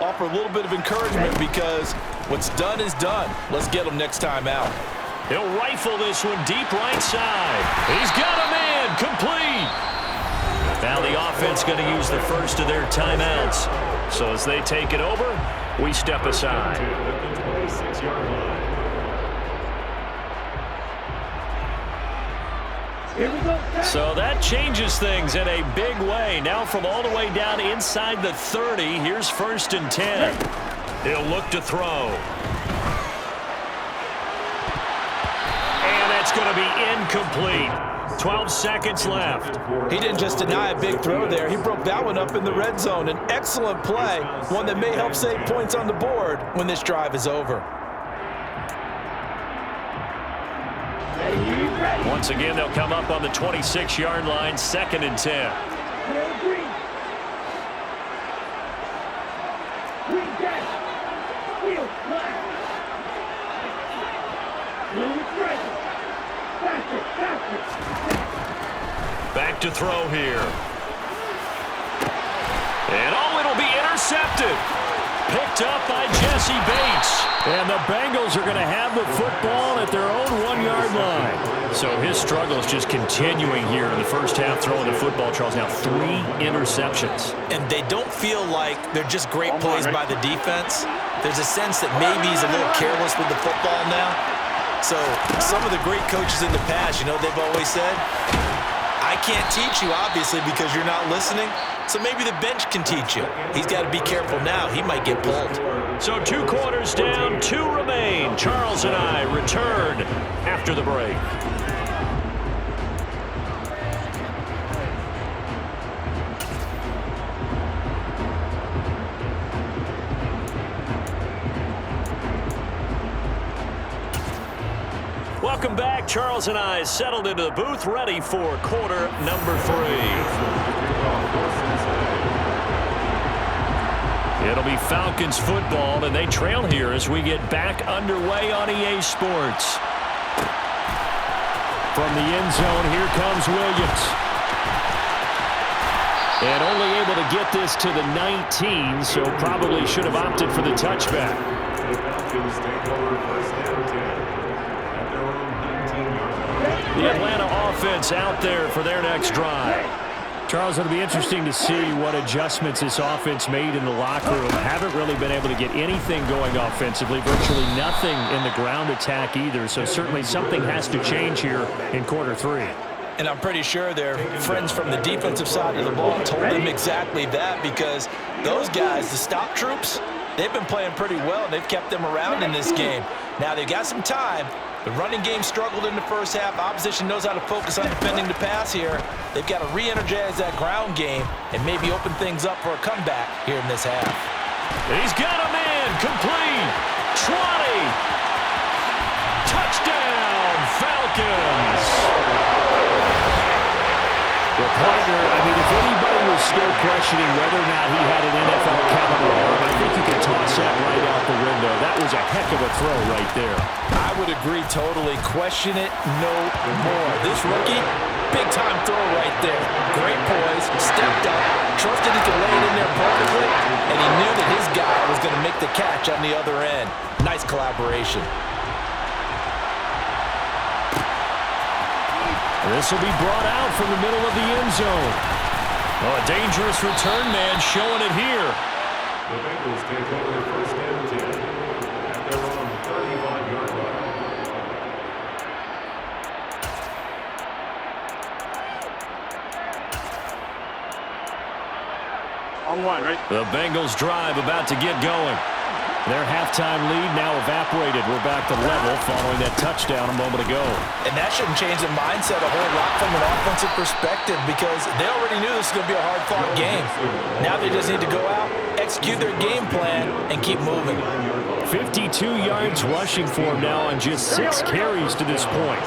offer a little bit of encouragement because what's done is done. Let's get him next time out. He'll rifle this one deep right side. He's got a man complete. Now the offense going to use the first of their timeouts. So as they take it over, we step aside. So that changes things in a big way. Now from all the way down inside the 30, here's 1st and 10. He'll look to throw. And that's going to be incomplete. 12 seconds left. He didn't just deny a big throw there. He broke that one up in the red zone. An excellent play, one that may help save points on the board when this drive is over. Once again, they'll come up on the 26-yard line, 2nd and 10. Back to throw here. And it'll be intercepted. Picked up by Jesse Bates. And the Bengals are going to have the football at their own 1-yard line. So his struggle is just continuing here in the first half, throwing the football. Charles, now 3 interceptions. And they don't feel like they're just great plays by the defense. There's a sense that maybe he's a little careless with the football now. So some of the great coaches in the past, they've always said, I can't teach you, obviously, because you're not listening. So maybe the bench can teach you. He's got to be careful now. He might get pulled. So 2 quarters down, 2 remain. Charles and I return after the break. Welcome back. Charles and I settled into the booth, ready for quarter number 3. It'll be Falcons football, and they trail here as we get back underway on EA Sports. From the end zone, here comes Williams. And only able to get this to the 19, so probably should have opted for the touchback. The Atlanta offense out there for their next drive. Charles, it'll be interesting to see what adjustments this offense made in the locker room. Haven't really been able to get anything going offensively, virtually nothing in the ground attack either, so certainly something has to change here in quarter 3. And I'm pretty sure their friends from the defensive side of the ball told them exactly that, because those guys, the stop troops, they've been playing pretty well. They've kept them around in this game. Now they've got some time. The running game struggled in the first half. Opposition knows how to focus on defending the pass here. They've got to re-energize that ground game and maybe open things up for a comeback here in this half. He's got a man complete. 20. Touchdown, Falcons. Well, partner, if anybody was still questioning whether or not he had an NFL caliber arm, I think you can toss that right out the window. That was a heck of a throw right there. I would agree totally. Question it no more. This rookie, big-time throw right there. Great poise, stepped up, trusted he could lay it in there perfectly, and he knew that his guy was going to make the catch on the other end. Nice collaboration. This will be brought out from the middle of the end zone. Oh, a dangerous return man showing it here. The Bengals take over 1st and 10 at their own 35-yard line. On 1, right? The Bengals drive about to get going. Their halftime lead now evaporated. We're back to level following that touchdown a moment ago. And that shouldn't change the mindset a whole lot from an offensive perspective, because they already knew this was going to be a hard-fought game. Now they just need to go out, execute their game plan, and keep moving. 52 yards rushing for him now on just 6 carries to this point.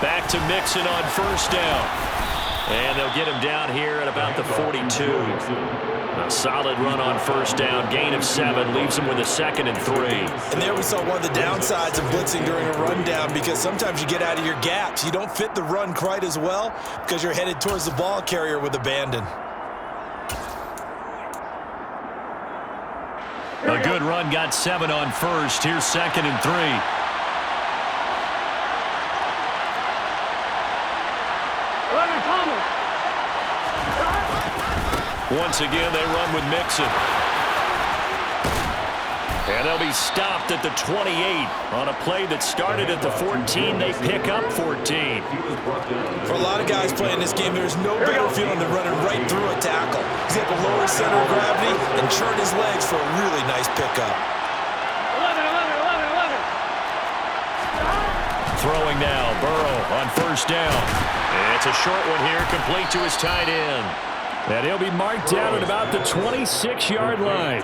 Back to Mixon on 1st down. And they'll get him down here at about the 42. A solid run on first down. Gain of 7 leaves him with a 2nd and 3. And there we saw one of the downsides of blitzing during a rundown, because sometimes you get out of your gaps. You don't fit the run quite as well because you're headed towards the ball carrier with abandon. A good run got 7 on first. Here's 2nd and 3. Once again, they run with Mixon. And they'll be stopped at the 28. On a play that started at the 14, they pick up 14. For a lot of guys playing this game, there's no better feeling than running right through a tackle. He's got the lower center of gravity and churn his legs for a really nice pickup. Throwing now, Burrow on first down. It's a short one here, complete to his tight end. And he'll be marked down at about the 26-yard line.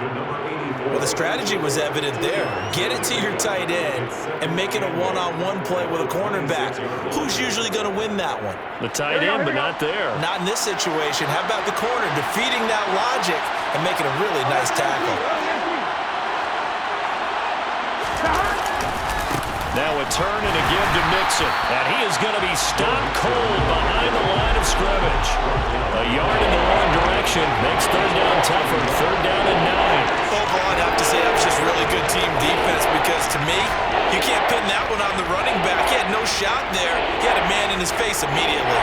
Well, the strategy was evident there. Get it to your tight end and make it a one-on-one play with a cornerback. Who's usually going to win that one? The tight end, but not there. Not in this situation. How about the corner defeating that logic and making a really nice tackle? Now a turn and a give to Mixon. And he is going to be stopped cold behind the line of scrimmage. A yard in the wrong direction makes third down tougher. Third down and 9. Overall, I'd have to say that was just really good team defense, because to me, you can't pin that one on the running back. He had no shot there. He had a man in his face immediately.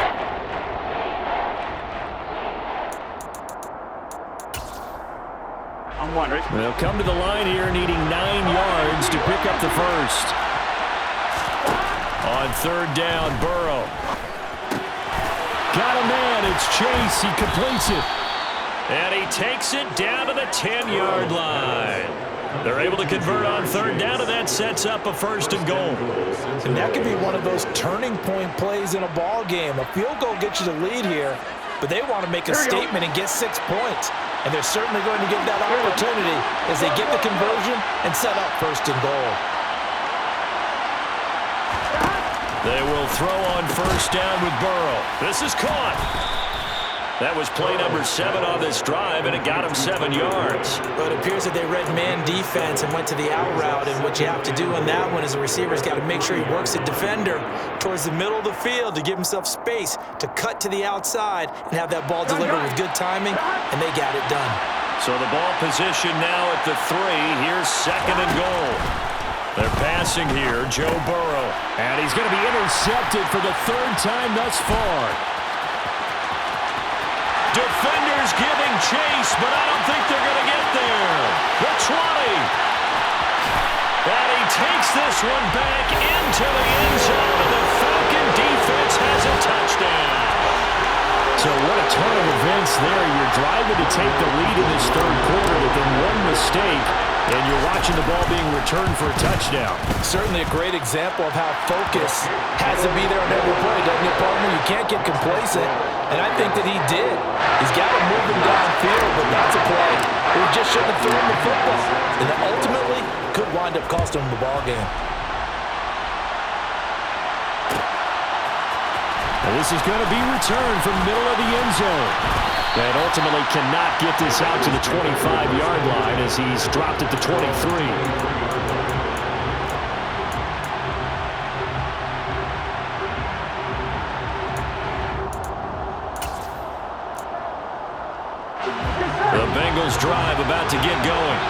I'm wondering. They'll come to the line here needing 9 yards to pick up the first. On third down, Burrow. Got a man, it's Chase, he completes it. And he takes it down to the 10-yard line. They're able to convert on third down, and that sets up a 1st and goal. And that could be one of those turning point plays in a ball game. A field goal gets you the lead here, but they want to make a statement and get 6 points. And they're certainly going to get that opportunity as they get the conversion and set up 1st and goal. They will throw on first down with Burrow. This is caught. That was play number 7 on this drive, and it got him 7 yards. But it appears that they read man defense and went to the out route, and what you have to do on that one is the receiver's got to make sure he works the defender towards the middle of the field to give himself space to cut to the outside and have that ball delivered with good timing, and they got it done. So the ball position now at the 3. Here's 2nd and goal. They're passing here, Joe Burrow. And he's going to be intercepted for the 3rd time thus far. Defenders giving chase, but I don't think they're going to get there. The 20. And he takes this one back into the end zone, and the Falcon defense has a touchdown. So what a turn of events there. You're driving to take the lead in this 3rd quarter, but then one mistake, and you're watching the ball being returned for a touchdown. Certainly a great example of how focus has to be there on every play, doesn't it, partner? You can't get complacent, and I think that he did. He's got to move him downfield, but that's a play where he just shouldn't have thrown the football, and that ultimately could wind up costing him the ball game. And this is going to be returned from the middle of the end zone. And ultimately cannot get this out to the 25-yard line as he's dropped at the 23. The Bengals drive about to get going.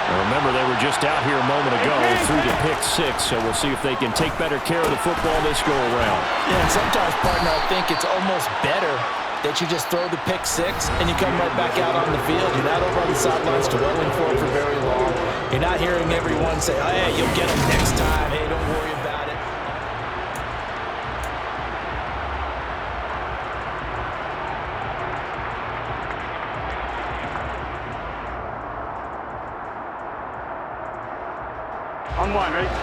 Now remember, they were just out here a moment ago through the pick 6, so we'll see if they can take better care of the football this go-around. Yeah, and sometimes, partner, I think it's almost better that you just throw the pick 6 and you come right back out on the field. You're not over on the sidelines dwelling for it for very long. You're not hearing everyone say, oh, hey, you'll get them next time. Hey, don't worry about it. On 1, right? 11.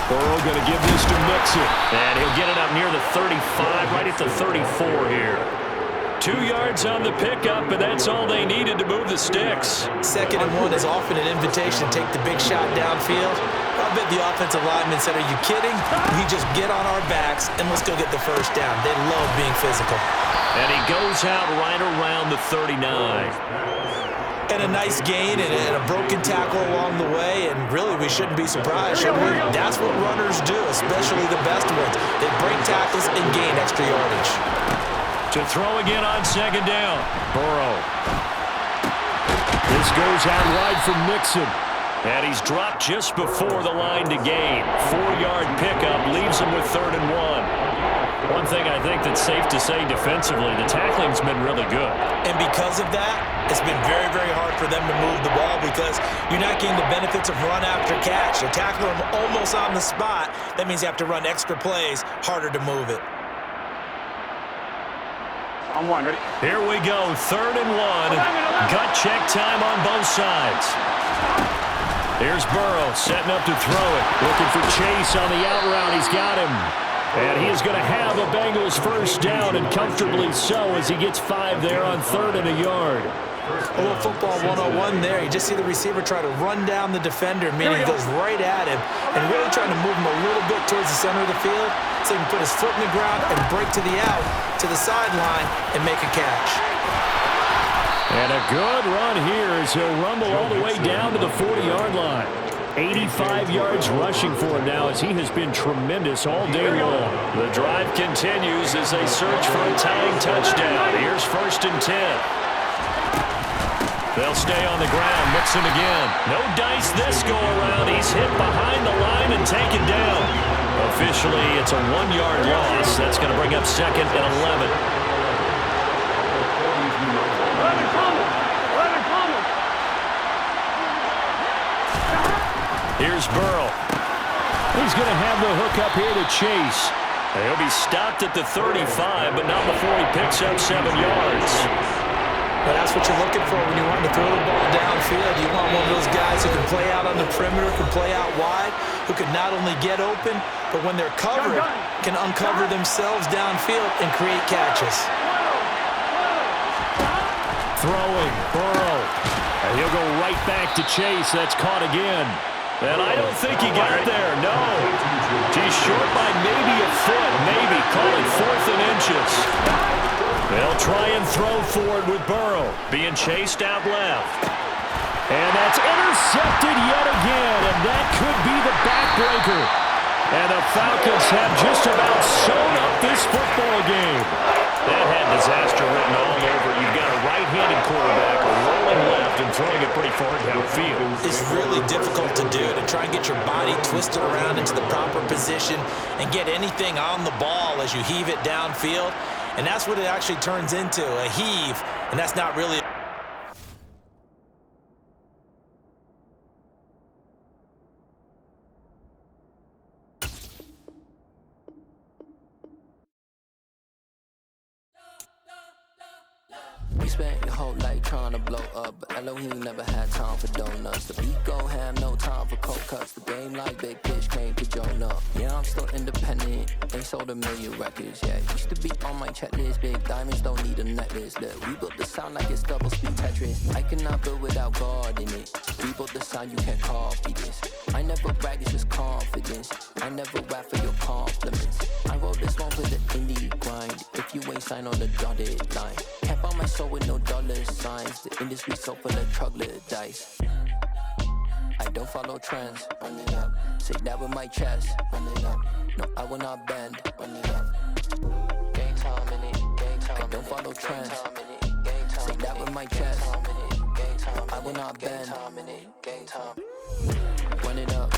Burrow going to give this to Mixon. And he'll get it up near the 35, right at the 34 here. 2 yards on the pickup, and that's all they needed to move the sticks. 2nd and 1 is often an invitation to take the big shot downfield. I bet the offensive lineman said, "Are you kidding? We just get on our backs and let's go get the first down." They love being physical. And he goes out right around the 39. And a nice gain and a broken tackle along the way, and really we shouldn't be surprised, should we? That's what runners do, especially the best ones. They break tackles and gain extra yardage. To throw again on 2nd down. Burrow. This goes out wide from Mixon. And he's dropped just before the line to gain. 4-yard pickup leaves him with 3rd and 1. One thing I think that's safe to say defensively, the tackling's been really good. And because of that, it's been very, very hard for them to move the ball because you're not getting the benefits of run after catch. You tackle them almost on the spot. That means you have to run extra plays, harder to move it. On 1, ready? Here we go, 3rd and 1. Gut check time on both sides. Here's Burrow setting up to throw it. Looking for Chase on the out route. He's got him. And he is going to have a Bengals first down, and comfortably so as he gets 5 there on 3rd and a yard. A little football 101 there. You just see the receiver try to run down the defender, meaning he goes right at him and really trying to move him a little bit towards the center of the field so he can put his foot in the ground and break to the out, to the sideline, and make a catch. And a good run here as he'll rumble all the way down to the 40-yard line. 85 yards rushing for him now as he has been tremendous all day long. The drive continues as they search for a tying touchdown. Here's 1st and 10. They'll stay on the ground. Mixon again. No dice this go-around. He's hit behind the line and taken down. Officially, it's a 1-yard loss. That's going to bring up 2nd and 11. Here's Burrow. He's going to have the hook up here to Chase. He'll be stopped at the 35, but not before he picks up 7 yards. But that's what you're looking for when you want to throw the ball downfield. You want one of those guys who can play out on the perimeter, can play out wide, who can not only get open, but when they're covered, can uncover themselves downfield and create catches. Throwing, Burrow. And he'll go right back to Chase. That's caught again. And I don't think he got there, no. He's short by maybe a foot, maybe. Call it 4th and inches. They'll try and throw forward with Burrow, being chased out left. And that's intercepted yet again, and that could be the backbreaker. And the Falcons have just about sewn up this football game. That had disaster written all over. You've got a right-handed quarterback rolling left and throwing it pretty far downfield. It's really difficult to do, to try and get your body twisted around into the proper position and get anything on the ball as you heave it downfield. And that's what it actually turns into, a heave, and that's not really We spent your whole life trying to blow up, but Elohim never had time for donuts. The beat go ham, no time for cold cuts. The game like Big Pitch came to Jonah. Yeah, I'm still independent, ain't sold a million records yet. Used to be on my checklist, big diamonds don't need a necklace. Look, we built the sound like it's double speed Tetris. I cannot build without God in it. We built the sound, you can't copy this. I never brag, it's just confidence. I never rap for your compliments. I wrote this one for the indie grind. If you ain't signed on the dotted line, can't buy my soul with no dollar signs. The industry so full of troglodytes. I don't follow trends. Run it up. Say that with my chest. Run it up. No, I will not bend. Run it up. Game time in it. Game time. I don't follow trends. Say that with my chest. No, I will not bend. Game time. Run it up.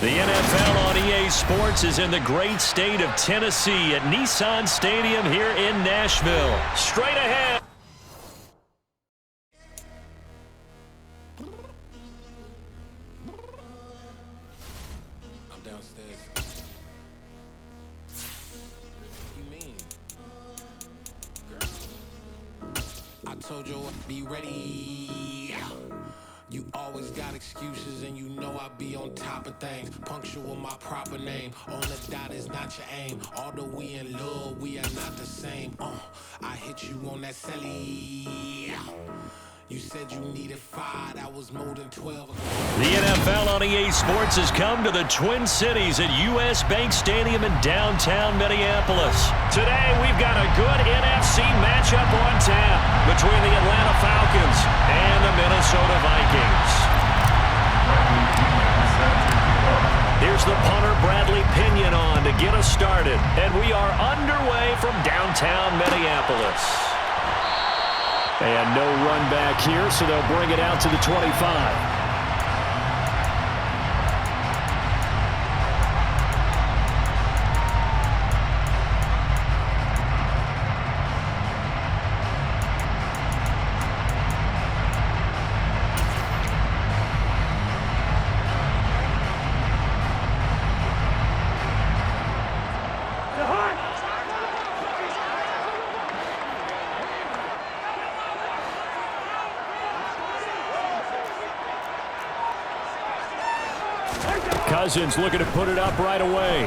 The NFL on EA Sports is in the great state of Tennessee at Nissan Stadium here in Nashville. Straight ahead. I'm downstairs. What you mean? Girl. I told you I'd be ready. You all always got excuses, and you know I be on top of things. Punctual my proper name. On the dot is not your aim. Although we in love, we are not the same. I hit you on that celly. You said you needed 5, that was more than 12. The NFL on EA Sports has come to the Twin Cities at US Bank Stadium in downtown Minneapolis. Today, we've got a good NFC matchup on tap between the Atlanta Falcons and the Minnesota Vikings. Here's the punter, Bradley Pinion, on to get us started. And we are underway from downtown Minneapolis. And no run back here, so they'll bring it out to the 25. Cousins looking to put it up right away.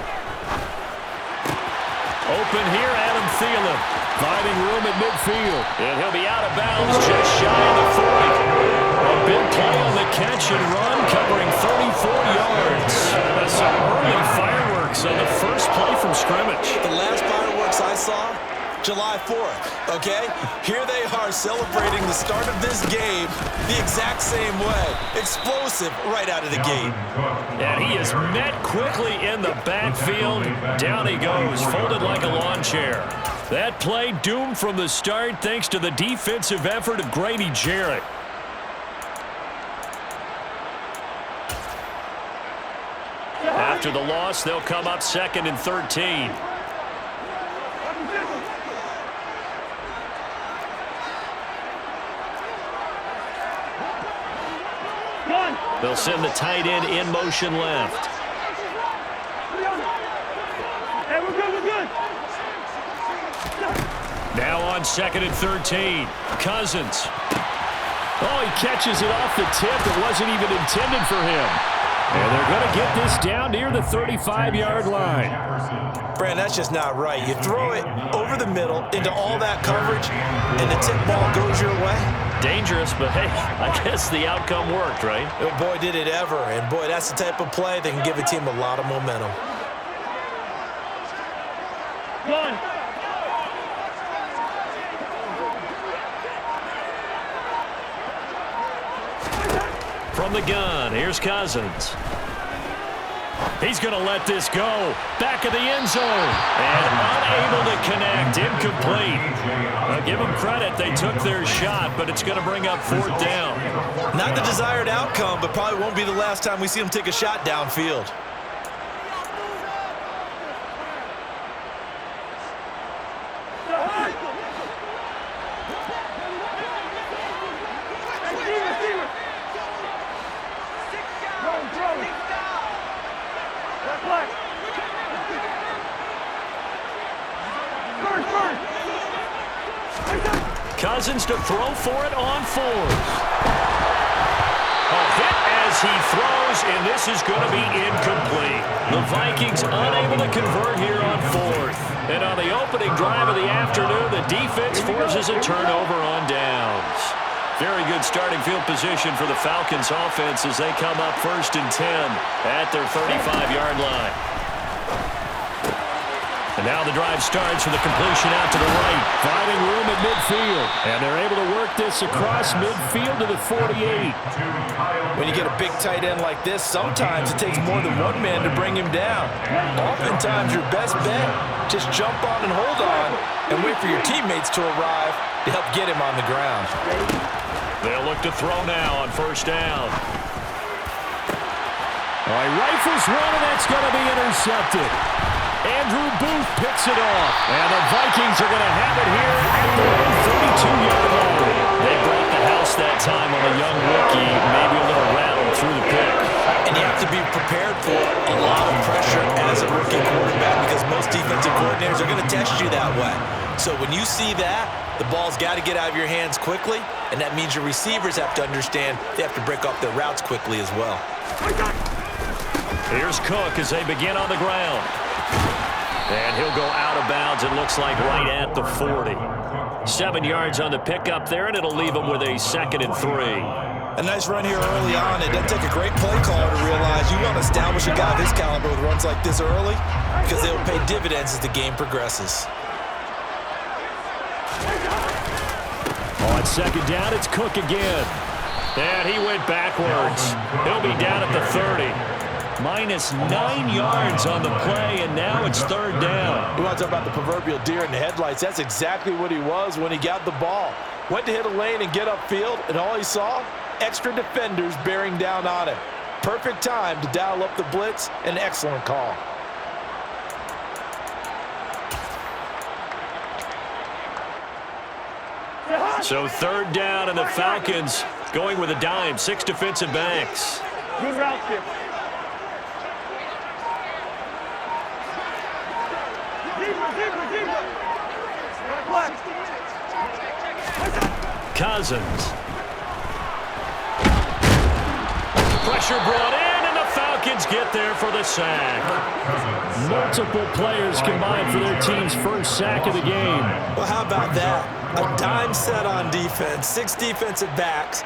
Open here, Adam Thielen. Finding room at midfield. And he'll be out of bounds just shy of the 40. A big play on the catch and run, covering 34 yards. That's some early fireworks on the first play from scrimmage. The last fireworks I saw, July 4th, okay? Here they are celebrating the start of this game the exact same way. Explosive right out of the gate. And he is met quickly in the backfield. Down he goes, folded like a lawn chair. That play doomed from the start thanks to the defensive effort of Grady Jarrett. After the loss, they'll come up 2nd and 13. They'll send the tight end in motion left. Hey, we're good. Now on 2nd and 13. Cousins. Oh, he catches it off the tip. It wasn't even intended for him. And they're going to get this down near the 35-yard line. Brand, that's just not right. You throw it over the middle into all that coverage, and the tip ball goes your way. Dangerous, but hey, I guess the outcome worked, right? Oh, boy, did it ever. And, boy, that's the type of play that can give a team a lot of momentum. One. From the gun, here's Cousins. He's going to let this go. Back of the end zone. And unable to connect. Incomplete. I'll give them credit. They took their shot, but it's going to bring up 4th down. Not the desired outcome, but probably won't be the last time we see him take a shot downfield. Cousins to throw for it on 4th. A hit as he throws, and this is going to be incomplete. The Vikings unable to convert here on 4th. And on the opening drive of the afternoon, the defense forces a turnover on downs. Very good starting field position for the Falcons offense as they come up 1st and 10 at their 35-yard line. And now the drive starts with a completion out to the right, finding room at midfield. And they're able to work this across midfield to the 48. When you get a big tight end like this, sometimes it takes more than one man to bring him down. Oftentimes, your best bet, just jump on and hold on and wait for your teammates to arrive to help get him on the ground. They'll look to throw now on 1st down. All right, rifles one, and that's going to be intercepted. Andrew Booth picks it off. And the Vikings are going to have it here at the 32-yard line. They brought the house that time on a young rookie, maybe a little rattled through the pick. And you have to be prepared for a lot of pressure as a rookie quarterback because most defensive coordinators are going to test you that way. So when you see that, the ball's got to get out of your hands quickly, and that means your receivers have to understand they have to break off their routes quickly as well. Here's Cook as they begin on the ground. And he'll go out of bounds, it looks like right at the 40. 7 yards on the pickup there, and it'll leave him with a 2nd and 3. A nice run here early on. It doesn't take a great play caller to realize you want to establish a guy of his caliber with runs like this early because they'll pay dividends as the game progresses. On 2nd down, it's Cook again. And he went backwards. He'll be down at the 30. Minus 9 yards on the play, and now it's 3rd down. You want to talk about the proverbial deer in the headlights. That's exactly what he was when he got the ball. Went to hit a lane and get upfield, and all he saw, extra defenders bearing down on him. Perfect time to dial up the blitz. An excellent call. So 3rd down, and the Falcons going with a dime. 6 defensive backs. Good route here. Cousins. Pressure brought in, and the Falcons get there for the sack. Multiple players combined for their team's first sack of the game. Well, how about that? A dime set on defense, 6 defensive backs.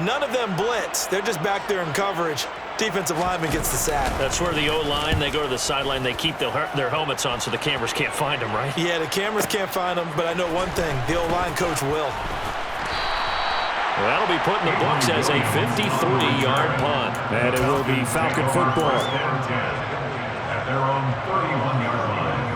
None of them blitz. They're just back there in coverage. Defensive lineman gets the sack. That's where the O-line, they go to the sideline, they keep their helmets on so the cameras can't find them, right? Yeah, the cameras can't find them, but I know one thing. The O-line coach will. Well, that'll be put in the books as a 53-yard punt. And it will be Falcon football. At their own 31-yard line.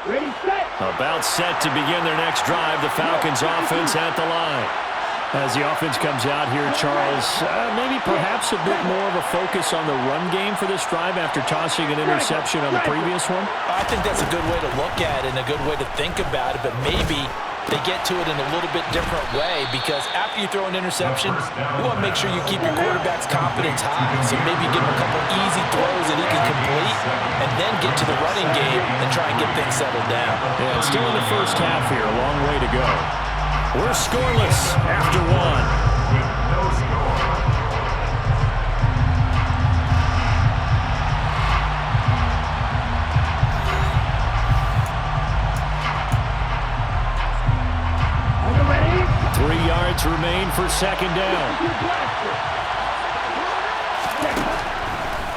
Ready, set. About set to begin their next drive. The Falcons offense at the line. As the offense comes out here, Charles, maybe perhaps a bit more of a focus on the run game for this drive after tossing an interception on the previous one? I think that's a good way to look at it and a good way to think about it, but maybe they get to it in a little bit different way because after you throw an interception, you want to make sure you keep your quarterback's confidence high. So maybe give him a couple easy throws that he can complete and then get to the running game and try and get things settled down. Yeah, it's still in the first half here. A long way to go. We're scoreless after 1. With no score. Are you ready? 3 yards remain for 2nd down.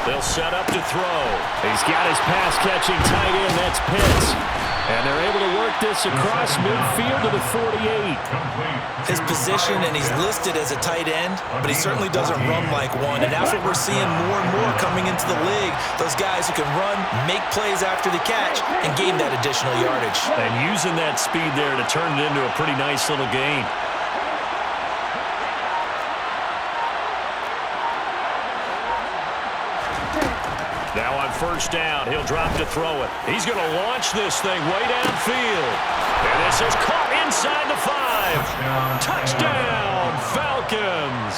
They'll set up to throw. He's got his pass-catching tight end. That's Pitts. And they're able to work this across midfield to the 48. His position, and he's listed as a tight end, but he certainly doesn't run like one. And that's what we're seeing more and more coming into the league. Those guys who can run, make plays after the catch, and gain that additional yardage. And using that speed there to turn it into a pretty nice little gain. Now on 1st down, he'll drop to throw it. He's going to launch this thing way downfield. And this is caught inside the 5. Touchdown, Falcons.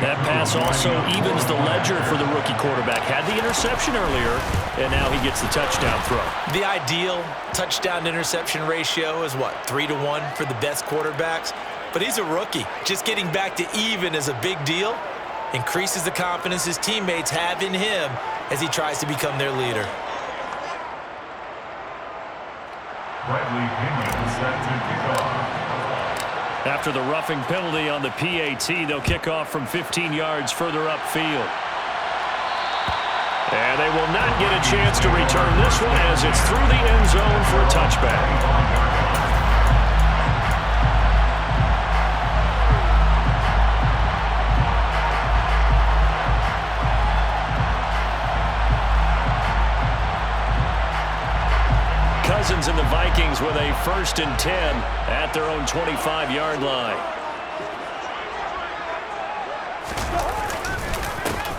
That pass also evens the ledger for the rookie quarterback. Had the interception earlier, and now he gets the touchdown throw. The ideal touchdown-interception ratio is what, 3-to-1 for the best quarterbacks? But he's a rookie. Just getting back to even is a big deal. Increases the confidence his teammates have in him as he tries to become their leader. Bradley Pinion set to kick off. After the roughing penalty on the PAT, they'll kick off from 15 yards further upfield. And they will not get a chance to return this one as it's through the end zone for a touchback. Cousins and the Vikings with a 1st and 10 at their own 25-yard line.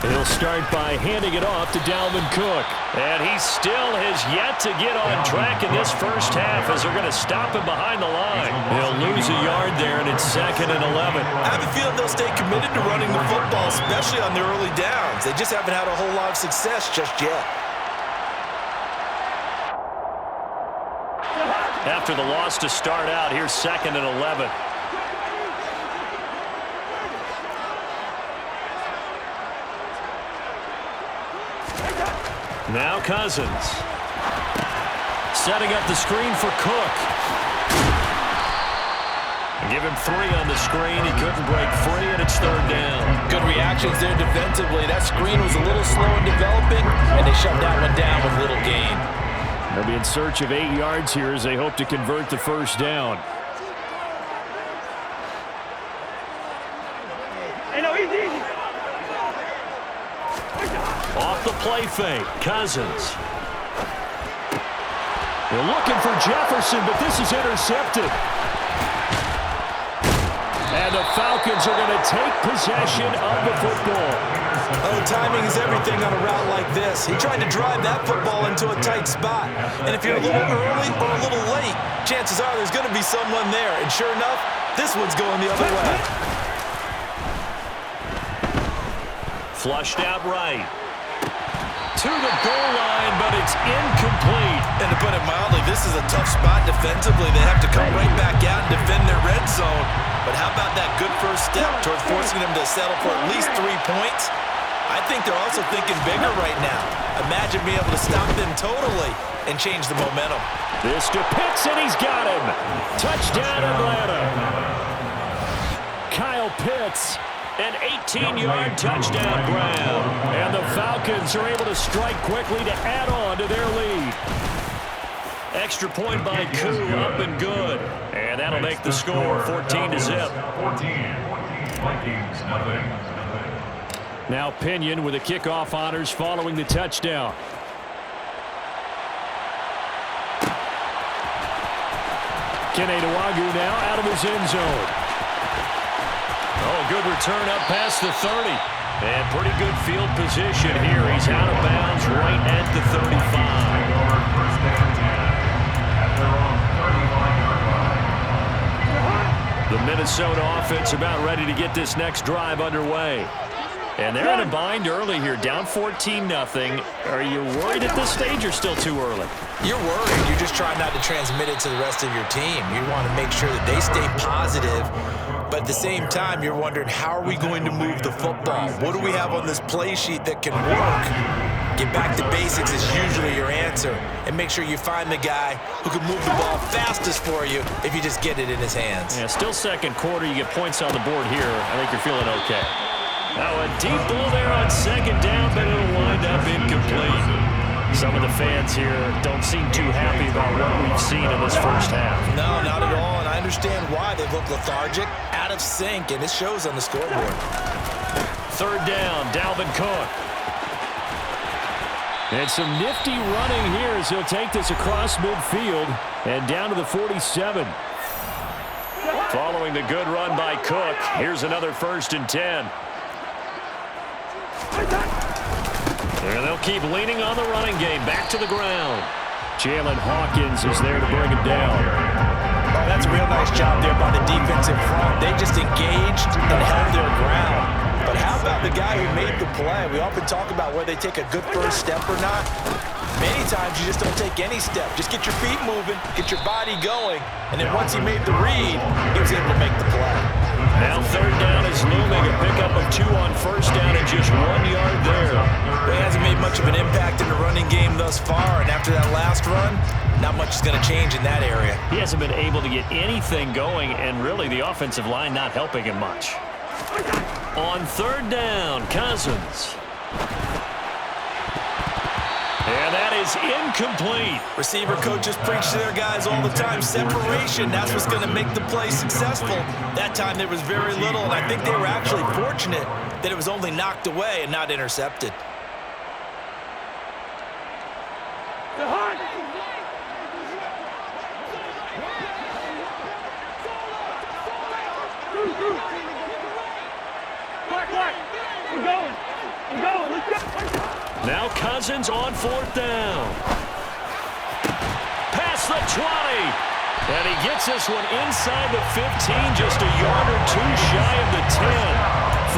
He'll They'll start by handing it off to Dalvin Cook. And he still has yet to get on track in this first half as they're going to stop him behind the line. He'll lose a yard there, and it's 2nd and 11. I have a feeling they'll stay committed to running the football, especially on their early downs. They just haven't had a whole lot of success just yet. After the loss to start out, here's 2nd and 11. Now Cousins. Setting up the screen for Cook. Give him 3 on the screen. He couldn't break free, and it's 3rd down. Good reactions there defensively. That screen was a little slow in developing, and they shut that one down with little gain. They'll be in search of 8 yards here as they hope to convert the first down. Hey, no, easy. Off the play fake, Cousins. They're looking for Jefferson, but this is intercepted. And the Falcons are going to take possession of the football. Oh, timing is everything on a route like this. He tried to drive that football into a tight spot. And if you're a little early or a little late, chances are there's going to be someone there. And sure enough, this one's going the other way. Flushed out right. To the goal line, but it's incomplete. And to put it mildly, this is a tough spot defensively. They have to come right back out and defend their red zone. But how about that good first step towards forcing them to settle for at least 3 points? I think they're also thinking bigger right now. Imagine being able to stop them totally and change the momentum. This to Pitts, and he's got him. Touchdown, Atlanta. Kyle Pitts, an 18-yard touchdown grab. And the Falcons are able to strike quickly to add on to their lead. Extra point by Koo, up and good. And that'll make the score 14-0. 14. Vikings, nothing. Now Pinion with the kickoff honors following the touchdown. Kenedawagu now out of his end zone. Oh, good return up past the 30. And pretty good field position here. He's out of bounds right at the 35. The Minnesota offense about ready to get this next drive underway. And they're in a bind early here, down 14-0. Are you worried at this stage or still too early? You're worried. You're just trying not to transmit it to the rest of your team. You want to make sure that they stay positive. But at the same time, you're wondering, how are we going to move the football? What do we have on this play sheet that can work? Get back to basics is usually your answer. And make sure you find the guy who can move the ball fastest for you if you just get it in his hands. Yeah, still second quarter. You get points on the board here. I think you're feeling okay. Now a deep ball there on 2nd down, but it'll wind up incomplete. Some of the fans here don't seem too happy about what we've seen in this first half. No, not at all, and I understand why. They look lethargic, out of sync, and it shows on the scoreboard. 3rd down, Dalvin Cook. And some nifty running here as he'll take this across midfield and down to the 47. Following the good run by Cook, here's another 1st and 10. And they'll keep leaning on the running game. Back to the ground. Jalen Hawkins is there to bring him down. Oh, that's a real nice job there by the defensive front. They just engaged and held their ground. But how about the guy who made the play? We often talk about whether they take a good first step or not. Many times you just don't take any step. Just get your feet moving, get your body going, and then once he made the read, he was able to make the play. Now 3rd down is looming. A pickup of 2 on 1st down and just 1 yard there. He hasn't made much of an impact in the running game thus far, and after that last run, not much is going to change in that area. He hasn't been able to get anything going, and really the offensive line not helping him much. On 3rd down, Cousins. And that is incomplete. Receiver coaches preach to their guys all the time. Separation, that's what's going to make the play successful. That time there was very little, and I think they were actually fortunate that it was only knocked away and not intercepted. We're going. Let's Now Cousins on 4th down. Past the 20. And he gets this one inside the 15, just a yard or two shy of the 10.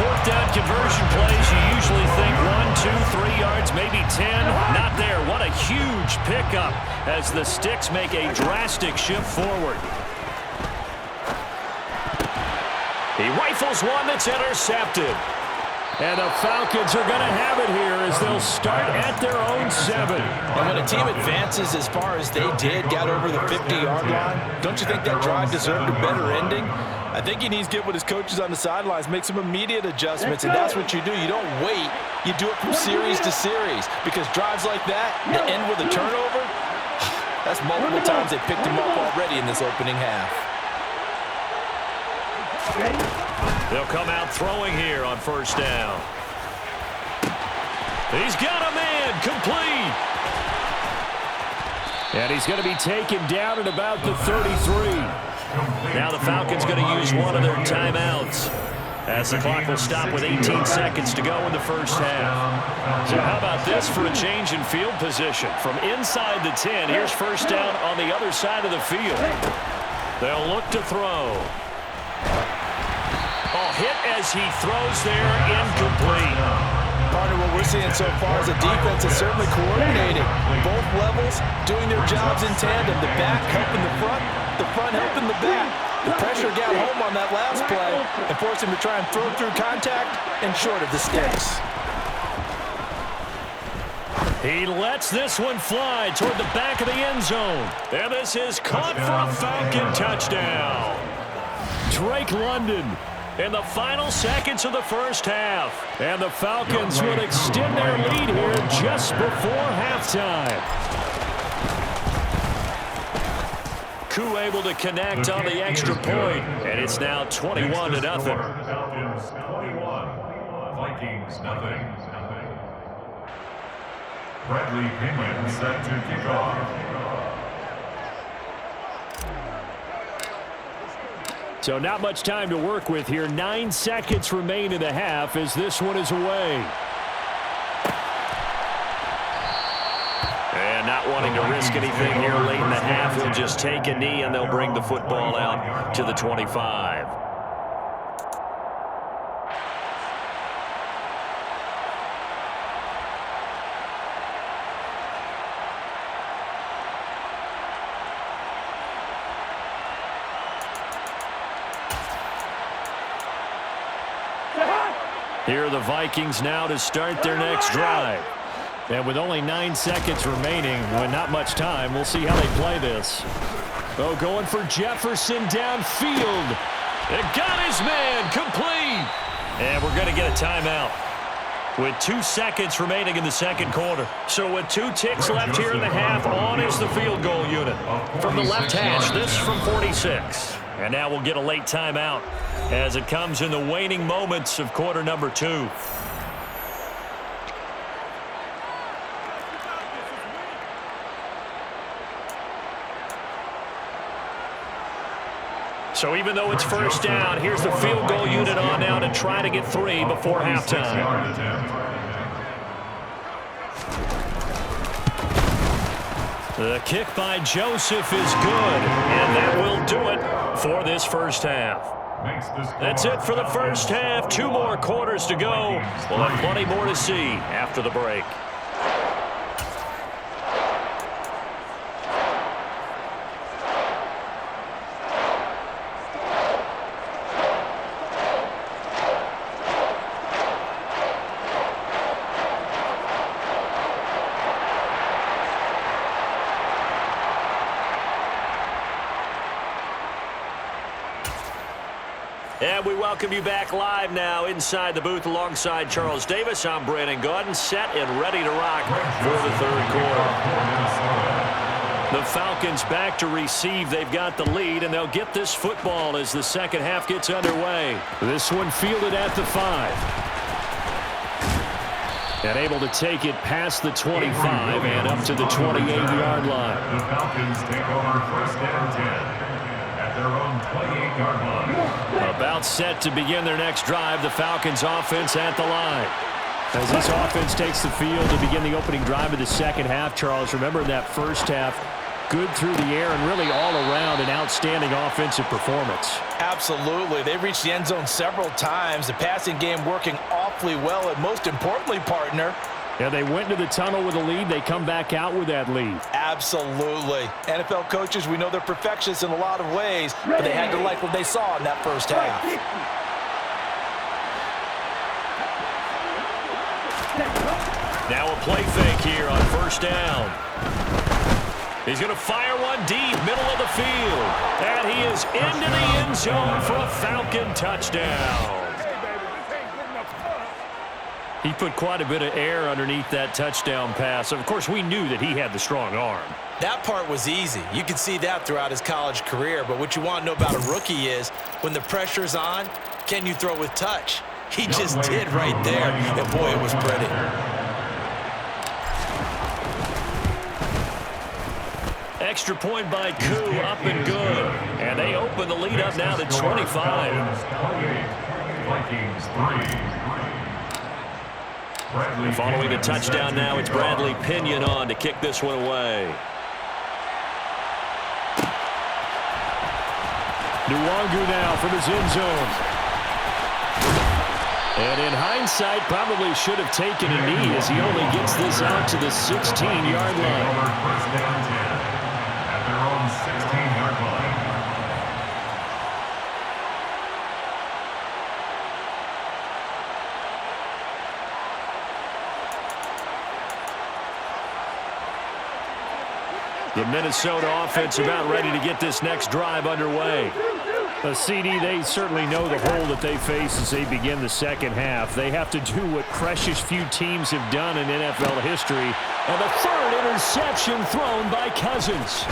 4th down conversion plays, you usually think 1, 2, 3 yards, maybe 10. Not there. What a huge pickup as the Sticks make a drastic shift forward. He rifles one that's intercepted. And the Falcons are going to have it here as they'll start at their own 7. And when a team advances as far as they did, got over the 50-yard line, don't you think that drive deserved a better ending? I think he needs to get with his coaches on the sidelines, make some immediate adjustments, and that's what you do. You don't wait. You do it from series to series because drives like that that end with a turnover, that's multiple times they picked him up already in this opening half. They'll come out throwing here on 1st down. He's got a man, complete. And he's going to be taken down at about the 33. Now the Falcons going to use one of their timeouts as the clock will stop with 18 seconds to go in the 1st half. So how about this for a change in field position? From inside the 10, here's 1st down on the other side of the field. They'll look to throw. Hit as he throws there, incomplete. Partner, what we're seeing so far is a defense that's certainly coordinated. Both levels doing their jobs in tandem. The back helping the front helping the back. The pressure got home on that last play and forced him to try and throw through contact and short of the Sticks. He lets this one fly toward the back of the end zone. And this is caught for a Falcon touchdown. Drake London in the final seconds of the 1st half. And the Falcons would extend their lead here just before halftime. Koo able to connect on the extra point, and it's now 21-0. Falcons 21, Vikings nothing. Bradley Pinion set to kick off. So not much time to work with here. 9 seconds remain in the half as this one is away. And not wanting to risk anything here late in the half, he'll just take a knee and they'll bring the football out to the 25. Here are the Vikings now to start their next drive. And with only 9 seconds remaining, with not much time, we'll see how they play this. Oh, going for Jefferson downfield. It got his man, complete. And we're going to get a timeout with 2 seconds remaining in the 2nd quarter. So with 2 ticks left here in the half, on is the field goal unit. From the left hash, this from 46. And now we'll get a late timeout as it comes in the waning moments of quarter number 2. So even though it's 1st down, here's the field goal unit on now to try to get 3 before halftime. The kick by Joseph is good, and that will do it for this 1st half. That's it for the 1st half. 2 more quarters to go. We'll have plenty more to see after the break. And we welcome you back live now inside the booth alongside Charles Davis. I'm Brandon Gaudin, set and ready to rock for the 3rd quarter. The Falcons back to receive. They've got the lead, and they'll get this football as the 2nd half gets underway. This one fielded at the 5. And able to take it past the 25 and up to the 28-yard line. The Falcons take over 1st and 10. Their own 28-yard line. About set to begin their next drive. The Falcons offense at the line. As this offense takes the field to begin the opening drive of the second half, Charles, remember in that first half, good through the air and really all around an outstanding offensive performance. Absolutely. They reached the end zone several times. The passing game working awfully well, and most importantly, partner, yeah, they went to the tunnel with a lead. They come back out with that lead. Absolutely. NFL coaches, we know they're perfectionists in a lot of ways, but they had to like what they saw in that first half. Now a play fake here on first down. He's going to fire one deep, middle of the field. And he is into the end zone for a Falcon touchdown. He put quite a bit of air underneath that touchdown pass. Of course, we knew that he had the strong arm. That part was easy. You could see that throughout his college career. But what you want to know about a rookie is when the pressure's on, can you throw with touch? He just did right there. And, boy, it was pretty. Extra point by Koo, up and good. And they open the lead up now to 25. Following the touchdown now, it's Bradley Pinion on to kick this one away. Nwangu now from his end zone. And in hindsight, probably should have taken a knee as he only gets this out to the 16-yard line. The Minnesota offense about ready to get this next drive underway. A CD, they certainly know the hole that they face as they begin the second half. They have to do what precious few teams have done in NFL history. And the third interception thrown by Cousins.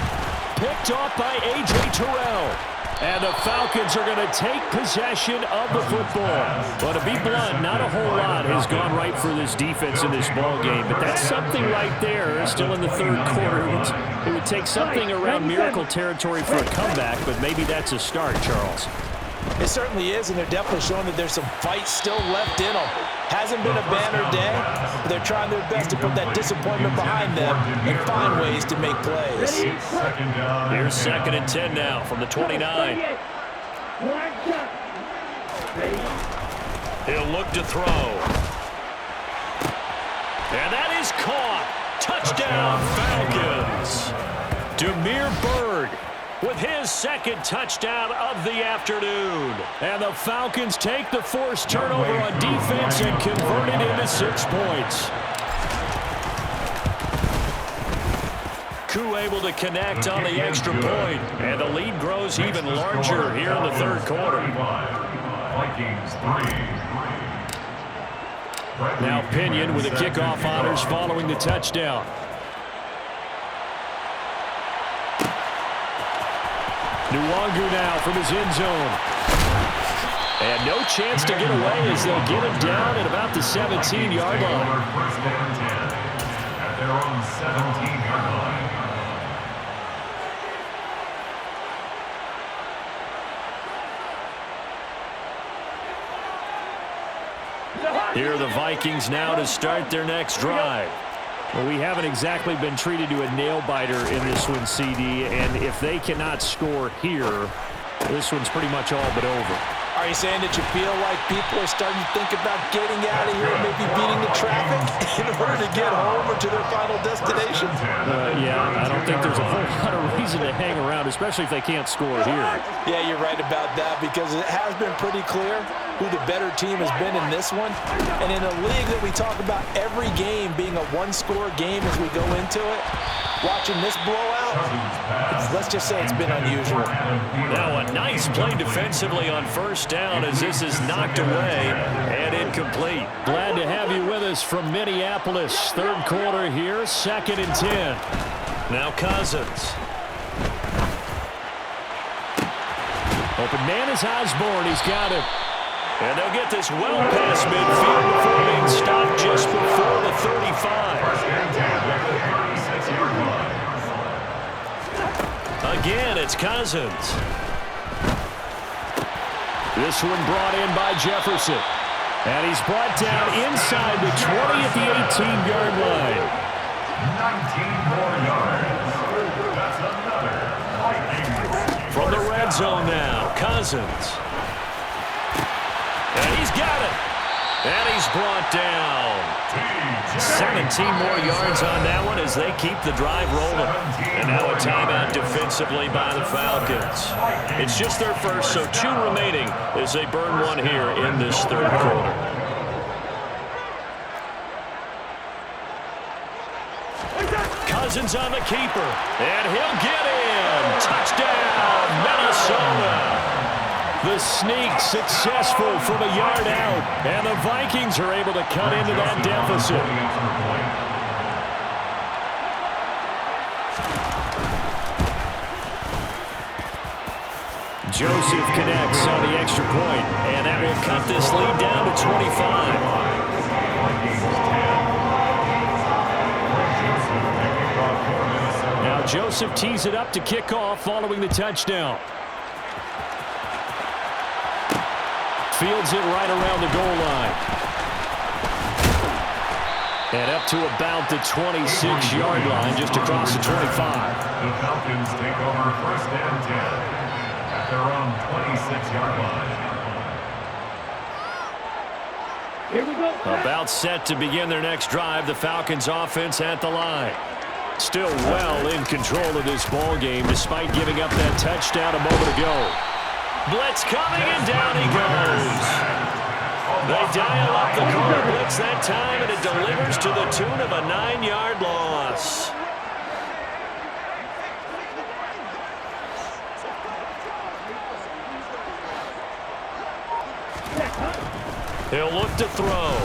Picked off by A.J. Terrell. And the Falcons are going to take possession of the football. But to be blunt, not a whole lot has gone right for this defense in this ball game. But that's something right there, still in the third quarter. It would take something around miracle territory for a comeback, but maybe that's a start, Charles. It certainly is, and they're definitely showing that there's some fight still left in them. Hasn't been a banner day, but they're trying their best to put that disappointment behind them and find ways to make plays. Here's 2nd and 10 now from the 29. He'll look to throw. And that is caught. Touchdown, Falcons. Damiere Byrd with his second touchdown of the afternoon. And the Falcons take the forced turnover on defense and convert it into 6 points. Koo able to connect on the extra point. And the lead grows even larger here in the third quarter. Now Pinion with the kickoff honors following the touchdown. Nwangu now from his end zone. And no chance to get away as they'll get him down at about the 17-yard line. At their own 17-yard line. Here are the Vikings now to start their next drive. Well, we haven't exactly been treated to a nail-biter in this one, CD, and if they cannot score here, this one's pretty much all but over. Are you saying that you feel like people are starting to think about getting out of here and maybe beating the traffic in order to get home or to their final destination? Yeah, I don't think there's a whole lot of reason to hang around, especially if they can't score here. Yeah, you're right about that because it has been pretty clear who the better team has been in this one. And in a league that we talk about every game being a one-score game as we go into it, watching this blowout, let's just say it's been unusual. Now a nice play defensively on first down as this is knocked away and incomplete. Glad to have you with us from Minneapolis. Third quarter here, 2nd and 10. Now Cousins. Open man is Osborne. He's got it. And they'll get this well past midfield before being stopped just before the 35. Again, it's Cousins. This one brought in by Jefferson. And he's brought down inside the 20 at the 18-yard line. 19 more yards. That's another Vikings. From the red zone now, Cousins. And he's got it. And he's brought down. 17 more yards on that one as they keep the drive rolling. And now a timeout defensively by the Falcons. It's just their first, so 2 remaining as they burn one here in this third quarter. Cousins on the keeper, and he'll get in. Touchdown, Minnesota. The sneak successful from a yard out, and the Vikings are able to cut into that deficit. Joseph connects on the extra point, and that will cut this lead down to 25. Now Joseph tees it up to kick off following the touchdown. Fields it right around the goal line. And up to about the 26-yard line, just across the 25. The Falcons take over first and 10 at their own 26-yard line. Here we go. About set to begin their next drive. The Falcons offense at the line. Still well in control of this ball game despite giving up that touchdown a moment ago. Blitz coming, and down he goes. They dial up the corner blitz that time, and it delivers to the tune of a 9-yard loss. He'll look to throw.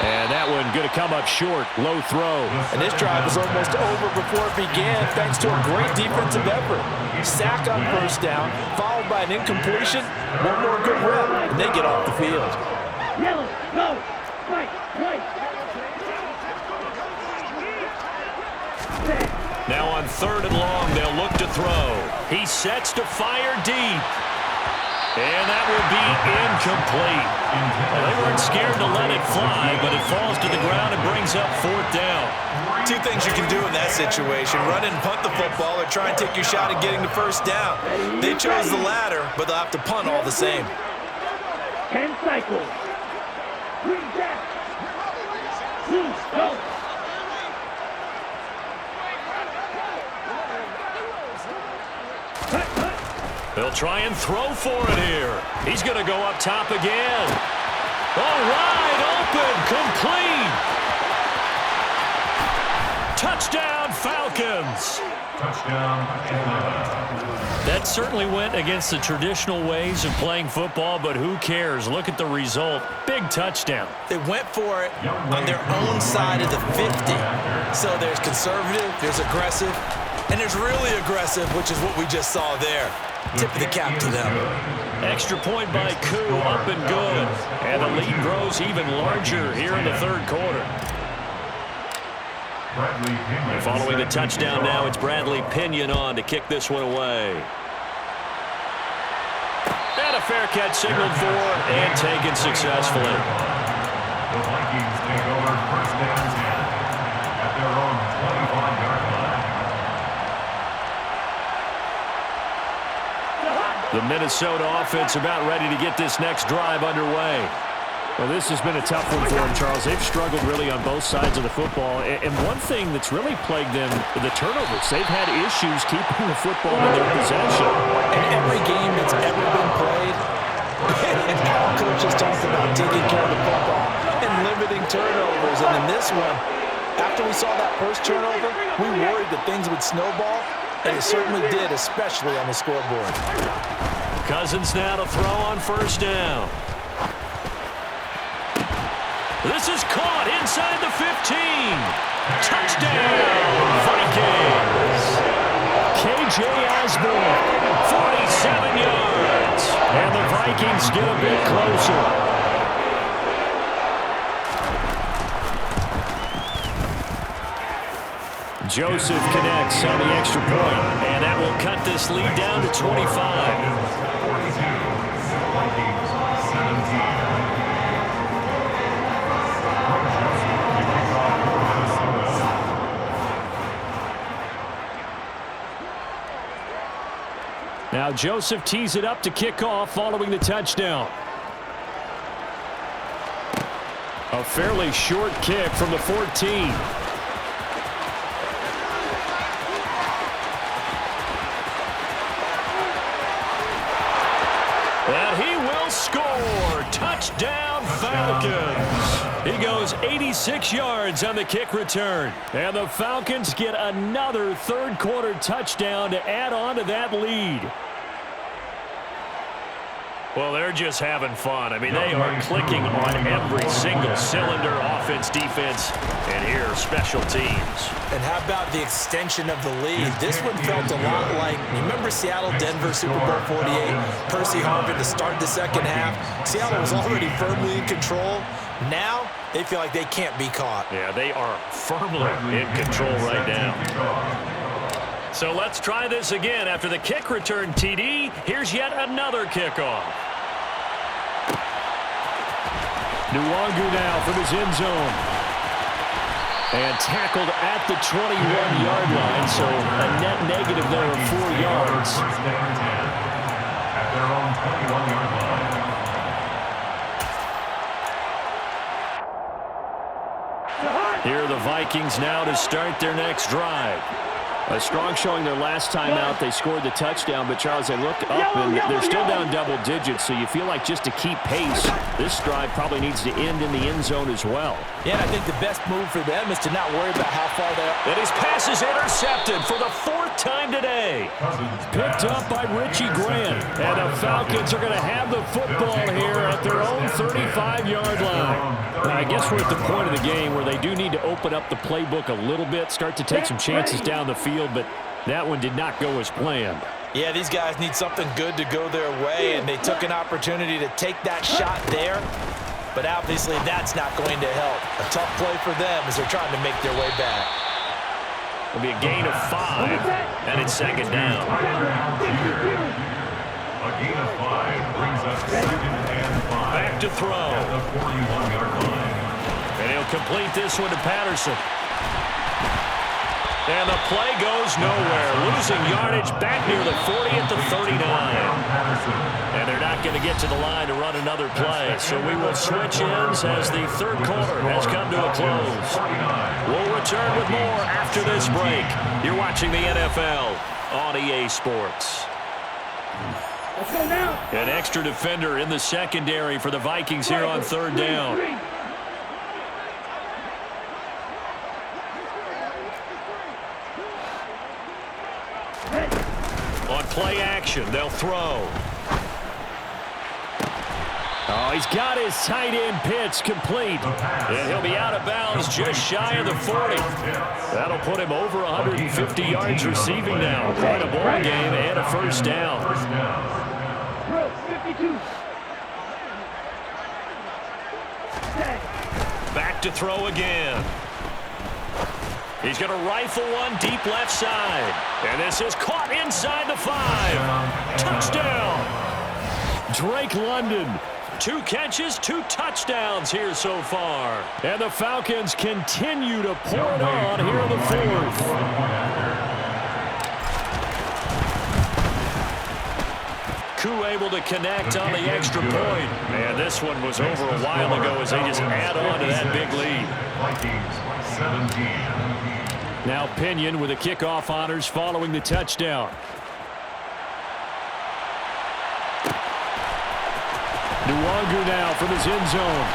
And that one going to come up short. Low throw. And this drive was almost over before it began thanks to a great defensive effort. Sack on first down, followed by an incompletion. One more good rep, and they get off the field. Yellow, go, fight, fight. Now on 3rd and long, they'll look to throw. He sets to fire deep. And that will be incomplete. Well, they weren't scared to let it fly, but it falls to the ground and brings up 4th down. 2 things you can do in that situation: run and punt the football, or try and take your shot at getting the first down. They chose the latter, but they'll have to punt all the same. 10 cycles. 3 down. 2, go. They'll try and throw for it here. He's going to go up top again. Oh, wide open, complete. Touchdown, Falcons. Touchdown, That certainly went against the traditional ways of playing football, but who cares? Look at the result. Big touchdown. They went for it on their own side of the 50. So there's conservative, there's aggressive, and there's really aggressive, which is what we just saw there. Tip of the cap to them. Extra point by Koo, up and good. And the lead grows even larger here in the 3rd quarter. Following the touchdown now, it's Bradley Pinion on to kick this one away. And a fair catch signaled for and taken successfully. The Vikings take over first and 10 at their own 25-yard line. The Minnesota offense about ready to get this next drive underway. Well, this has been a tough one for them, Charles. They've struggled really on both sides of the football. And one thing that's really plagued them, the turnovers. They've had issues keeping the football in their possession. In every game that's ever been played, our coaches talked about taking care of the football and limiting turnovers. And in this one, after we saw that first turnover, we worried that things would snowball. And it certainly did, especially on the scoreboard. Cousins now to throw on first down. This is caught inside the 15. Touchdown, Vikings. KJ Osborne, 47 yards. And the Vikings get a bit closer. Joseph connects on the extra point, and that will cut this lead down to 25. Now Joseph tees it up to kick off following the touchdown. A fairly short kick from the 14. And he will score. Touchdown, Falcons. He goes 86 yards on the kick return. And the Falcons get another third-quarter touchdown to add on to that lead. Well, they're just having fun. I mean, they are clicking on every single cylinder, offense, defense, and here, special teams. And how about the extension of the lead? This one felt a lot like, remember Seattle-Denver Super Bowl 48? Percy Harvin to start the second half. Seattle was already firmly in control. Now, they feel like they can't be caught. Yeah, they are firmly in control right now. So let's try this again. After the kick return, TD, here's yet another kickoff. Nwangu now from his end zone. And tackled at the 21-yard line, so a net negative there of 4 yards. At their own 21-yard line. Here are the Vikings now to start their next drive. A strong showing their last time out. They scored the touchdown, but Charles, they look up and they're still down double digits, so you feel like just to keep pace, this drive probably needs to end in the end zone as well. Yeah, and I think the best move for them is to not worry about how far they are. And his pass is intercepted for the 4th time today. Picked up by Richie Grant. And the Falcons are going to have the football here at their own 35-yard line. Now, I guess we're at the point of the game where they do need to open up the playbook a little bit, start to take some chances down the field, but that one did not go as planned. Yeah, these guys need something good to go their way, and they took an opportunity to take that shot there, but obviously that's not going to help. A tough play for them as they're trying to make their way back. It'll be a gain of 5, and it's second down. A gain of 5 brings us 2nd and 5. Back to throw. At the 41-yard line. And he'll complete this one to Patterson. And the play goes nowhere. Losing yardage back near the 40 at the 39. And they're not going to get to the line to run another play. So we will switch ends as the third quarter has come to a close. We'll return with more after this break. You're watching the NFL on EA Sports. Let's go now. An extra defender in the secondary for the Vikings here on third down. On play action, they'll throw. Oh, he's got his tight end pitch complete. And he'll be out of bounds just shy of the 40. That'll put him over 150 yards receiving now. Quite a ball game and a first down. 52. Back to throw again. He's going to rifle one deep left side. And this is caught inside the 5. Touchdown. Drake London. 2 catches, 2 touchdowns here so far. And the Falcons continue to pour it on here in the 4th. Koo able to connect on the extra point. Man, this one was over a while ago as they just add on to that big lead. Vikings 17. Now Pinion with the kickoff honors following the touchdown. Nwangu now from his end zone.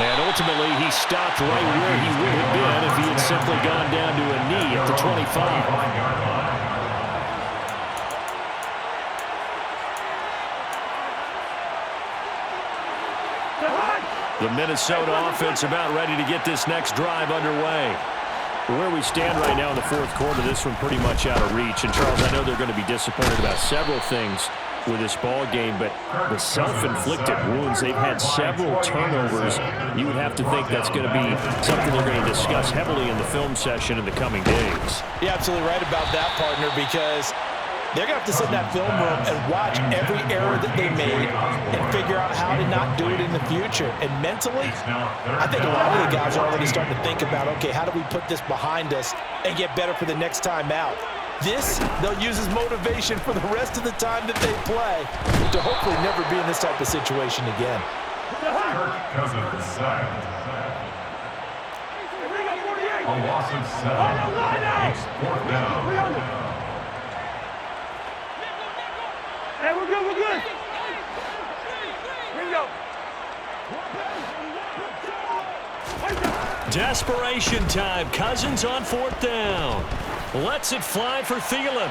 And ultimately, he stopped right where he would have been if he had simply gone down to a knee at the 25. The Minnesota offense about ready to get this next drive underway. Where we stand right now in the 4th quarter, this one pretty much out of reach. And, Charles, I know they're going to be disappointed about several things with this ball game, but the self-inflicted wounds, they've had several turnovers. You would have to think that's going to be something they're going to discuss heavily in the film session in the coming days. You're absolutely right about that, partner, because they're going to have to sit in that film room and watch every error that they made and figure out how to not do it in the future. And mentally, I think a lot of the guys are already starting to think about, okay, how do we put this behind us and get better for the next time out? This, they'll use as motivation for the rest of the time that they play to hopefully never be in this type of situation again. Kirk Cousins sacked. A loss of 7. It's 4th down. Hey, we're good, we're good. Bingo. Desperation time. Cousins on 4th down. Lets it fly for Thielen.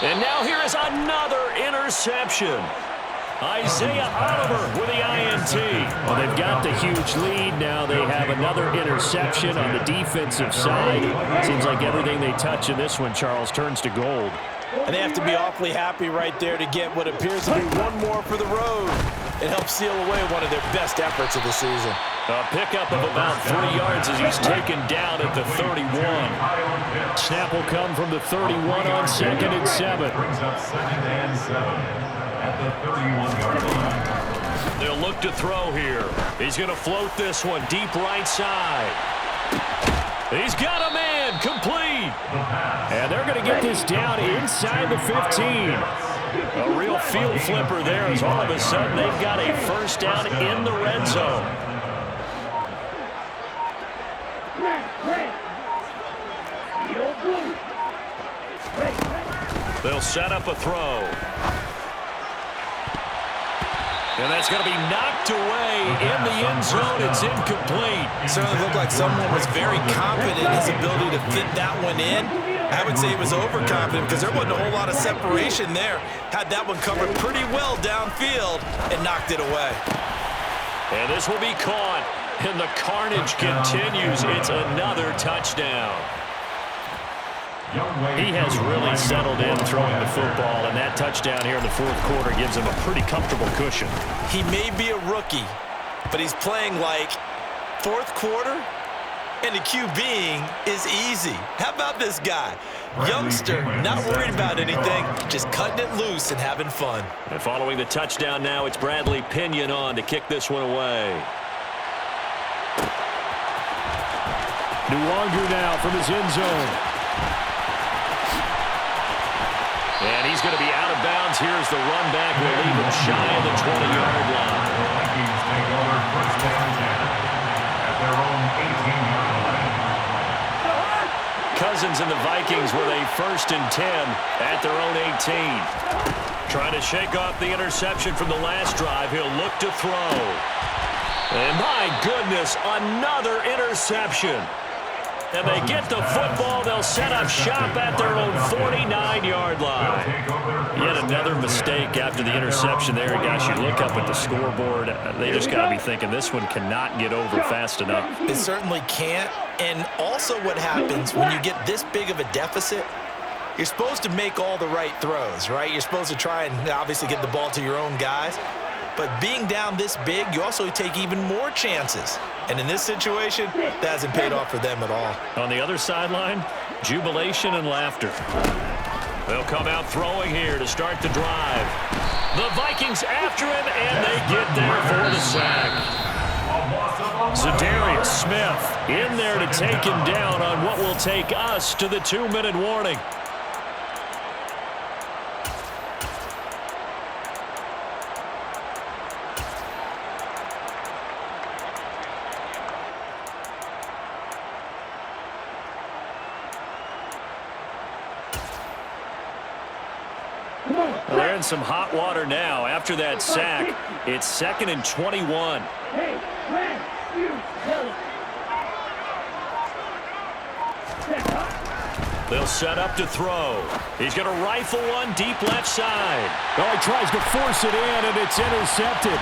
And now here is another interception. Isaiah Oliver with the INT. Well, they've got the huge lead. Now they have another interception on the defensive side. Seems like everything they touch in this one, Charles, turns to gold. And they have to be awfully happy right there to get what appears to be one more for the road. It helps seal away one of their best efforts of the season. A pickup of about 3 yards as he's taken down at the 31. Snap will come from the 31 on 2nd and 7. Brings up 2nd and 7 at the 31-yard line. They'll look to throw here. He's going to float this one deep right side. He's got a man complete. And they're going to get this down inside the 15. A real field flipper there as all of a sudden they've got a first down in the red zone. They'll set up a throw. And that's going to be knocked away in the end zone. It's incomplete. It certainly looked like someone was very confident in his ability to fit that one in. I would say he was overconfident because there wasn't a whole lot of separation there. Had that one covered pretty well downfield and knocked it away. And this will be caught. And the carnage continues. It's another touchdown. He has really settled in throwing the football, and that touchdown here in the 4th quarter gives him a pretty comfortable cushion. He may be a rookie, but he's playing like 4th quarter, and the QBing is easy. How about this guy? Youngster, not worried about anything, just cutting it loose and having fun. And following the touchdown now, it's Bradley Pinion on to kick this one away. Nuwangu now from his end zone. And he's going to be out of bounds. Here's the run back. We'll leave him shy of the 20-yard line. The Vikings take over 1st and 10 at their own 18-yard line. Cousins and the Vikings with a 1st and 10 at their own 18. Trying to shake off the interception from the last drive. He'll look to throw. And my goodness, another interception. And they get the football. They'll set up shop at their own 49-yard line. Yet another mistake after the interception there. Guys, you look up at the scoreboard. They just got to be thinking this one cannot get over fast enough. It certainly can't. And also what happens when you get this big of a deficit, you're supposed to make all the right throws, right? You're supposed to try and obviously get the ball to your own guys. But being down this big, you also take even more chances. And in this situation, that hasn't paid off for them at all. On the other sideline, jubilation and laughter. They'll come out throwing here to start the drive. The Vikings after him, and they get there for the sack. Zadarius Smith in there to take him down on what will take us to the 2-minute warning. Well, they're in some hot water now. After that sack, it's 2nd and 21. They'll set up to throw. He's going to rifle one deep left side. Oh, he tries to force it in, and it's intercepted.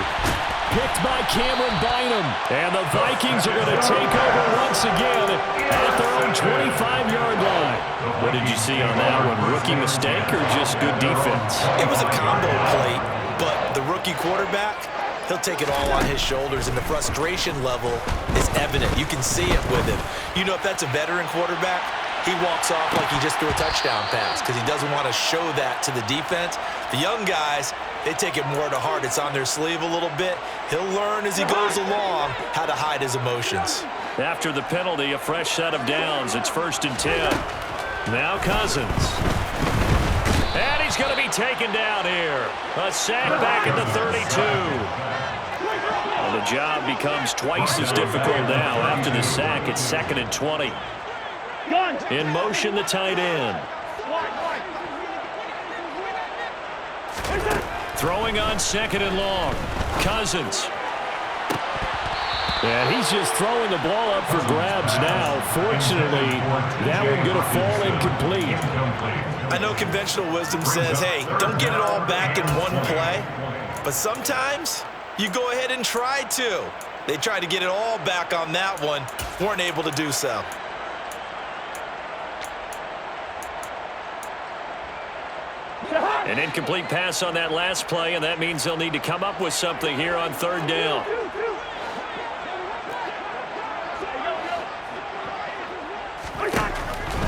Picked by Cameron Bynum. And the Vikings are going to take over once again at their own 25-yard line. What did you see on that one? Rookie mistake or just good defense? It was a combo play, but the rookie quarterback, he'll take it all on his shoulders, and the frustration level is evident. You can see it with him. You know, if that's a veteran quarterback, he walks off like he just threw a touchdown pass because he doesn't want to show that to the defense. The young guys, they take it more to heart. It's on their sleeve a little bit. He'll learn as he goes along how to hide his emotions. After the penalty, a fresh set of downs. It's 1st and 10. Now Cousins. And he's going to be taken down here. A sack back at the 32. Well, the job becomes twice as difficult now. After the sack, it's 2nd and 20. In motion, the tight end. Throwing on 2nd and long. Cousins. And he's just throwing the ball up for grabs now. Fortunately, that one going to fall incomplete. I know conventional wisdom says, hey, don't get it all back in one play. But sometimes you go ahead and try to. They tried to get it all back on that one. Weren't able to do so. An incomplete pass on that last play, and that means they'll need to come up with something here on 3rd down.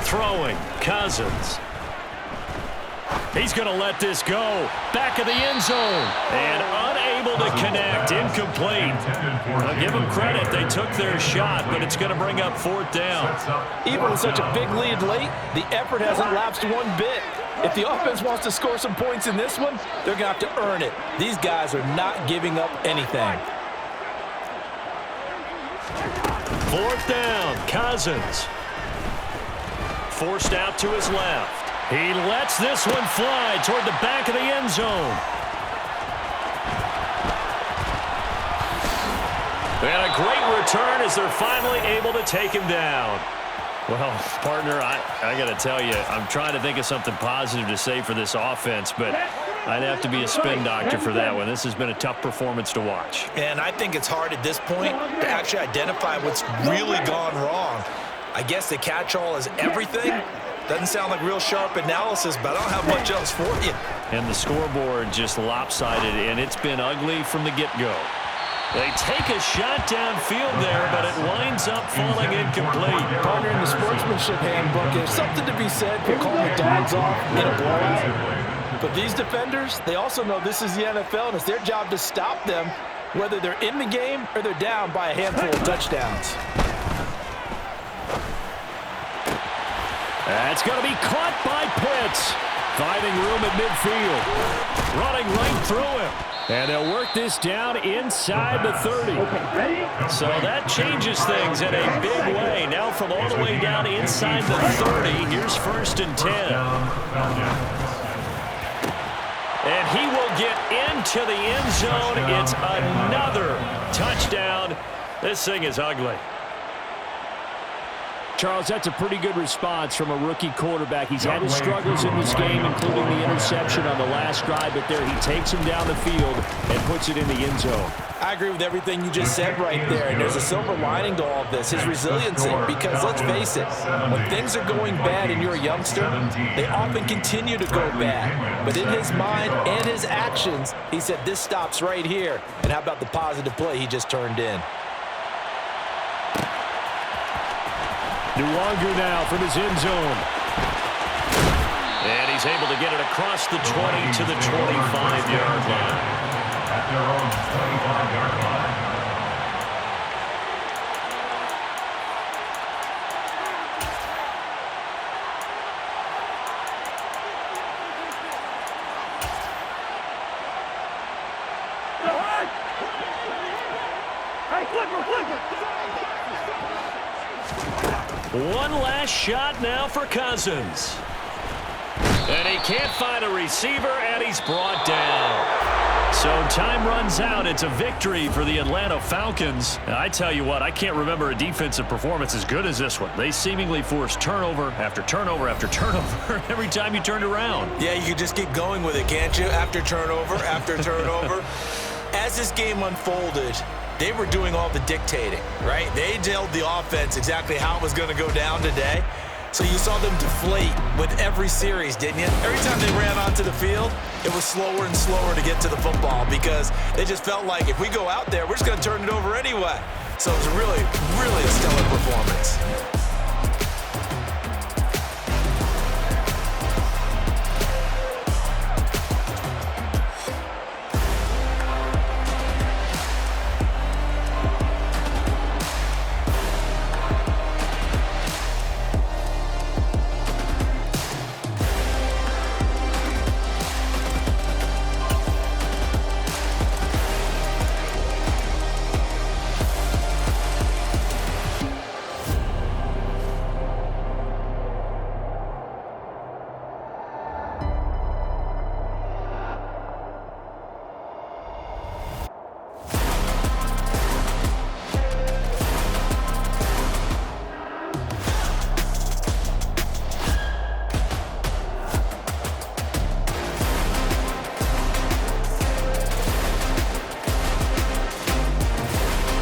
Throwing, Cousins. He's going to let this go. Back of the end zone. And unable to connect. Incomplete. I'll give them credit. They took their shot, but it's going to bring up 4th down. Even with such a big lead late, the effort hasn't lapsed one bit. If the offense wants to score some points in this one, they're going to have to earn it. These guys are not giving up anything. 4th down, Cousins. Forced out to his left. He lets this one fly toward the back of the end zone. And a great return as they're finally able to take him down. Well, partner, I got to tell you, I'm trying to think of something positive to say for this offense, but I'd have to be a spin doctor for that one. This has been a tough performance to watch. And I think it's hard at this point to actually identify what's really gone wrong. I guess the catch-all is everything. Doesn't sound like real sharp analysis, but I don't have much else for you. And the scoreboard just lopsided, and it's been ugly from the get-go. They take a shot downfield there, but it winds up falling incomplete. Partner, in the sportsmanship handbook, there's something to be said for calling the dogs off in a blowout. But these defenders, they also know this is the NFL, and it's their job to stop them, whether they're in the game or they're down by a handful of touchdowns. That's going to be caught by Pitts. Finding room at midfield. Running right through him. And they'll work this down inside the 30. So that changes things in a big way. Now from all the way down inside the 30, here's 1st and 10. And he will get into the end zone. It's another touchdown. This thing is ugly. Charles, that's a pretty good response from a rookie quarterback. He's had his struggles in this game, including the interception on the last drive, but there he takes him down the field and puts it in the end zone. I agree with everything you just said right there, and there's a silver lining to all of this, his resiliency, because let's face it, when things are going bad and you're a youngster, they often continue to go bad. But in his mind and his actions, he said, this stops right here. And how about the positive play he just turned in? Nuwanger now from his end zone. And he's able to get it across the 20 to the 25-yard line. At their own 25-yard line. One last shot now for Cousins. And he can't find a receiver, and he's brought down. So time runs out. It's a victory for the Atlanta Falcons. And I tell you what, I can't remember a defensive performance as good as this one. They seemingly forced turnover after turnover after turnover every time you turned around. Yeah, you could just keep going with it, can't you? After turnover, after turnover. As this game unfolded, they were doing all the dictating, right? They told the offense exactly how it was going to go down today. So you saw them deflate with every series, didn't you? Every time they ran onto the field, it was slower and slower to get to the football because they just felt like if we go out there, we're just going to turn it over anyway. So it was really, really a stellar performance.